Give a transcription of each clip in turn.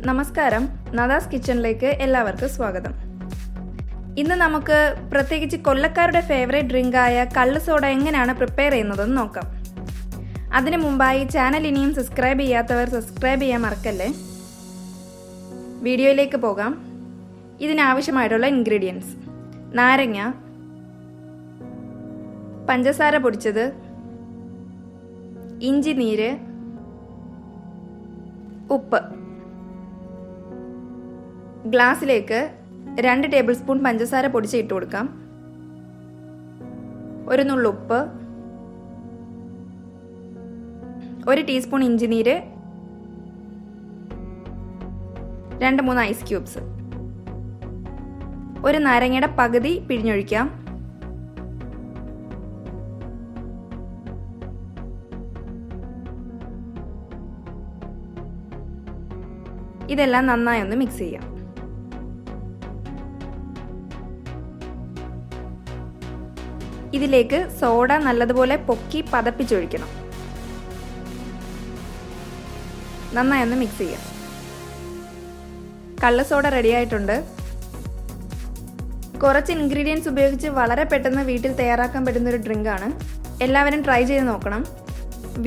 നമസ്കാരം, നദാസ് കിച്ചണിലേക്ക് എല്ലാവർക്കും സ്വാഗതം. ഇന്ന് നമുക്ക് പ്രത്യേകിച്ച് കൊല്ലക്കാരുടെ ഫേവറേറ്റ് ഡ്രിങ്കായ കള്ളു സോഡ എങ്ങനെയാണ് പ്രിപ്പയർ ചെയ്യുന്നതെന്ന് നോക്കാം. അതിനു മുമ്പായി ചാനൽ ഇനിയും സബ്സ്ക്രൈബ് ചെയ്യാത്തവർ സബ്സ്ക്രൈബ് ചെയ്യാൻ മറക്കല്ലേ. വീഡിയോയിലേക്ക് പോകാം. ഇതിനാവശ്യമായിട്ടുള്ള ഇൻഗ്രീഡിയൻസ്: നാരങ്ങ, പഞ്ചസാര പൊടിച്ചത്, ഇഞ്ചി നീര്, ഉപ്പ്. ഗ്ലാസ്സിലേക്ക് 2 ടേബിൾ സ്പൂൺ പഞ്ചസാര പൊടിച്ച് ഇട്ട് കൊടുക്കാം. ഒരു നുള്ളുപ്പ്, 1 ടീസ്പൂൺ ഇഞ്ചി നീര്, 2-3 ഐസ് ക്യൂബ്സ്. ഒരു നാരങ്ങയുടെ പകുതി പിഴിഞ്ഞൊഴിക്കാം. ഇതെല്ലാം നന്നായി ഒന്ന് മിക്സ് ചെയ്യാം. ഇതിലേക്ക് സോഡ നല്ലതുപോലെ പൊക്കി പതപ്പിച്ചൊഴിക്കണം. നന്നായി ഒന്ന് മിക്സ് ചെയ്യാം. കള്ളു സോഡ റെഡി ആയിട്ടുണ്ട്. കുറച്ച് ഇൻഗ്രീഡിയൻസ് ഉപയോഗിച്ച് വളരെ പെട്ടെന്ന് വീട്ടിൽ തയ്യാറാക്കാൻ പറ്റുന്ന ഒരു ഡ്രിങ്കാണ്. എല്ലാവരും ട്രൈ ചെയ്ത് നോക്കണം.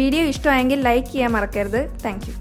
വീഡിയോ ഇഷ്ടമായെങ്കിൽ ലൈക്ക് ചെയ്യാൻ മറക്കരുത്. Thank you.